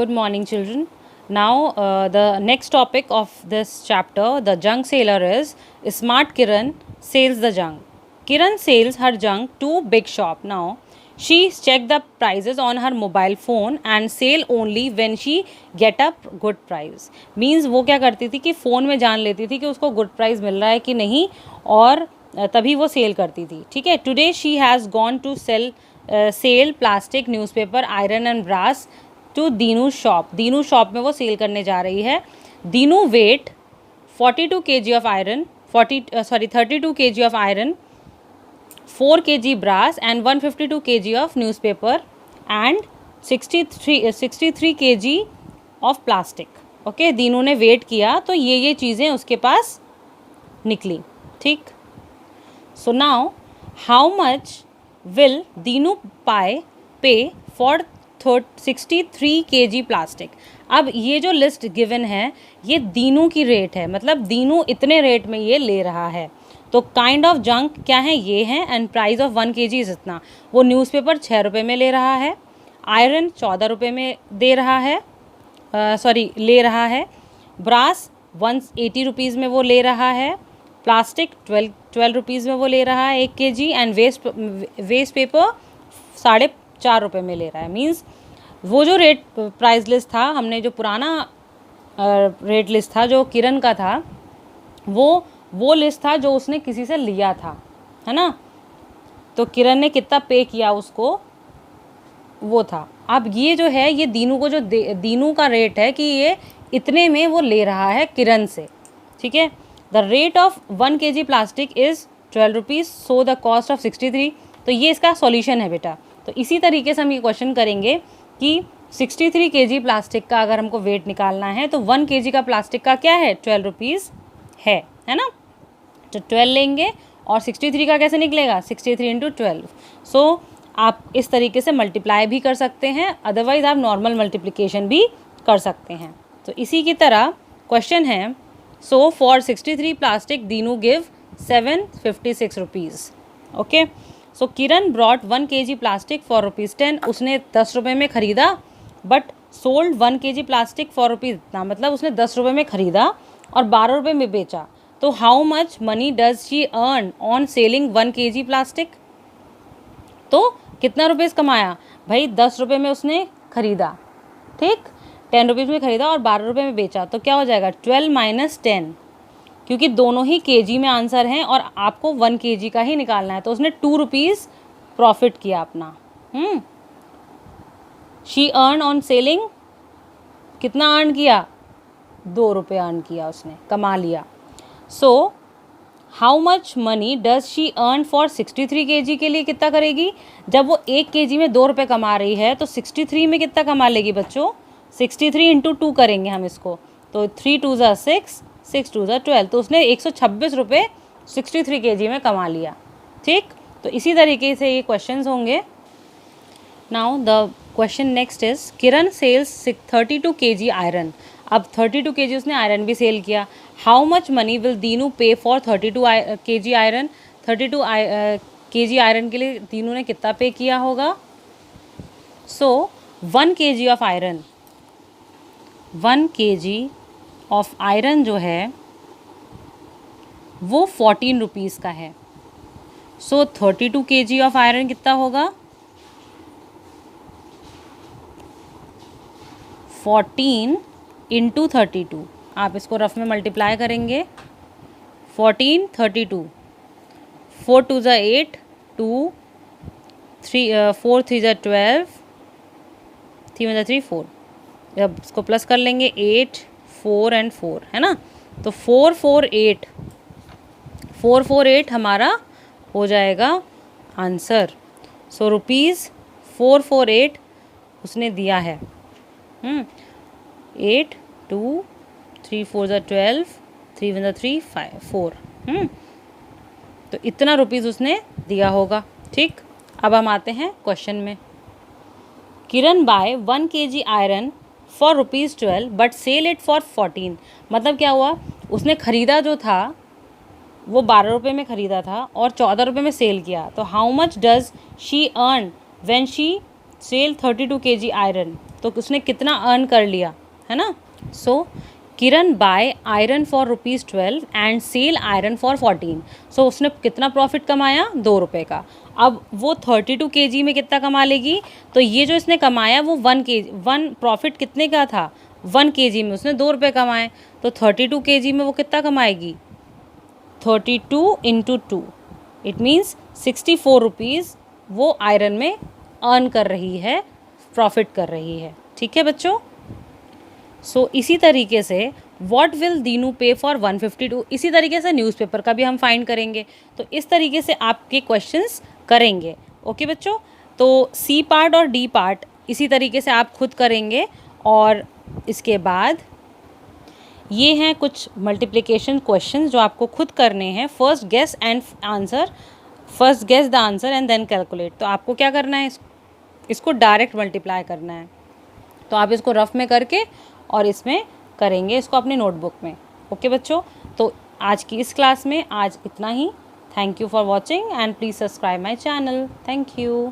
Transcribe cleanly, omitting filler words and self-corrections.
Good morning, children. Now, the next topic of this chapter, the junk sailor, is Smart Kiran sells the junk. Kiran sells her junk to big shop. Now, she check the prices on her mobile phone and sell only when she get a good price. Means वो क्या करती थी कि phone में जान लेती थी कि उसको गुड प्राइस मिल रहा है कि नहीं, और तभी वो सेल करती थी. ठीक है. Today she has gone to sell plastic, newspaper, iron and brass to Dinu shop. Dinu shop में वो सेल करने जा रही है. Dinu weight 42 kg of iron, 32 kg of iron, 4 kg brass and 152 kg of newspaper and 63 kg of plastic. Okay, Dinu ने wait किया तो ये चीज़ें उसके पास निकली. ठीक. So now how much will Dinu pay for 63 kg plastic. अब ये जो लिस्ट गिवन है ये दीनू की रेट है, मतलब दीनू इतने रेट में ये ले रहा है. तो काइंड ऑफ जंक क्या है, ये है. एंड प्राइस ऑफ 1 kg इतना. वो न्यूज़पेपर 6 रुपये में ले रहा है, आयरन 14 रुपये में ले रहा है, ब्रास 180 रुपीज़ में वो ले रहा है, प्लास्टिक 12 रुपीज़ में वो ले रहा है 1 kg, एंड वेस्ट पेपर 4.5 रुपये में ले रहा है. मीन्स वो जो रेट प्राइस लिस्ट था, हमने जो पुराना रेट लिस्ट था जो किरण का था, वो लिस्ट था जो उसने किसी से लिया था, है ना. तो किरण ने कितना पे किया उसको, वो था. अब ये जो है ये दीनू को जो दीनू का रेट है कि ये इतने में वो ले रहा है किरण से. ठीक है. The rate of 1 kg plastic is 12 rupees, so the cost of 63. तो ये इसका सॉल्यूशन है बेटा. तो इसी तरीके से हम ये क्वेश्चन करेंगे कि 63 kg प्लास्टिक का अगर हमको वेट निकालना है तो 1 kg का प्लास्टिक का क्या है, 12 रुपीज़ है ना. तो 12 लेंगे और 63 का कैसे निकलेगा, 63 इंटू 12. सो आप इस तरीके से मल्टीप्लाई भी कर सकते हैं, अदरवाइज़ आप नॉर्मल मल्टीप्लिकेशन भी कर सकते हैं. तो इसी की तरह क्वेश्चन है, so for 63 plastic Dinu give 756 rupees. Okay. So Kiran brought 1 kg plastic for ₹10. उसने 10 रुपये में ख़रीदा, but sold 1 kg plastic for rupees इतना, मतलब उसने 10 रुपये में ख़रीदा और 12 रुपये में बेचा. तो how much money does she earn on selling 1 kg plastic. तो कितना रुपीज़ कमाया भाई, 10 रुपये में उसने ख़रीदा, ठीक, 10 रुपीज़ में ख़रीदा और 12 रुपये में बेचा. तो क्या हो जाएगा, 12 माइनस 10, क्योंकि दोनों ही kg में आंसर हैं और आपको 1 kg का ही निकालना है. तो उसने 2 रुपीज़ प्रॉफिट किया अपना. शी अर्न ऑन सेलिंग, कितना अर्न किया, 2 रुपये अर्न किया, उसने कमा लिया. So how much money does she earn for 63 kg के लिए कितना करेगी, जब वो 1 kg में 2 रुपये कमा रही है तो 63 में कितना कमा लेगी बच्चों, 63 इंटू 2 करेंगे हम इसको. तो 3 2 ज़ा 6, 6 2 ज़ा 12. तो उसने 126 रुपये 63 kg में कमा लिया. ठीक. तो इसी तरीके से ये क्वेश्चंस होंगे. Now the question next is, Kiran sells 32 kg iron. अब 32 kg उसने आयरन भी सेल किया. How much money will Dinu pay for 32 kg iron. 32 kg iron के लिए दीनू ने कितना पे किया होगा. So 1 kg of iron, 1 kg of iron जो है वो 14 रुपीज़ का है. सो 32 kg ऑफ आयरन कितना होगा, 14 इंटू 32. आप इसको रफ में मल्टीप्लाई करेंगे. 14 32, 4 2 ज़ा 8, 2 3 4 3 ज़ा 12, 3 1 ज़ा 3 4. जब इसको प्लस कर लेंगे 8 4 एंड 4, है ना. तो 448 हमारा हो जाएगा आंसर. सो रुपीज़ 448 उसने दिया है. 8 2 3 4 ज़ा 12, 3 1 ज़ा 3 5 4. तो इतना रुपीज़ उसने दिया होगा. ठीक. अब हम आते हैं क्वेश्चन में. Kiran buy 1 kg iron for ₹12 but sell it for 14. मतलब क्या हुआ, उसने ख़रीदा जो था वो 12 रुपये में ख़रीदा था और 14 रुपये में सेल किया. तो how much does she earn when she sell 32 kg iron, तो उसने कितना अर्न कर लिया, है ना। So Kiran buy iron for ₹12 and sell iron for 14। So उसने कितना प्रॉफिट कमाया, 2 रुपये का। अब वो 32 kg में कितना कमा लेगी, तो ये जो इसने कमाया वो 1 प्रॉफिट कितने का था, 1 kg में उसने 2 रुपये कमाए, तो 32 kg में वो कितना कमाएगी, 32 × 2, इट मीन्स 64 रुपीज़ वो आयरन में अर्न कर रही है, प्रॉफिट कर रही है। ठीक है बच्चों। सो इसी तरीके से what will Dinu pay for 152, इसी तरीके से न्यूज़पेपर का भी हम फाइंड करेंगे। तो इस तरीके से आपके क्वेश्चंस करेंगे। ओके बच्चों, तो सी पार्ट और डी पार्ट इसी तरीके से आप खुद करेंगे। और इसके बाद ये हैं कुछ मल्टीप्लिकेशन क्वेश्चंस जो आपको खुद करने हैं। First guess the answer and then calculate. तो आपको क्या करना है, इसको डायरेक्ट मल्टीप्लाई करना है। तो आप इसको रफ में करके और इसमें करेंगे, इसको अपनी नोटबुक में। ओके बच्चों, तो आज की इस क्लास में आज इतना ही। Thank you for watching and please subscribe my channel. Thank you.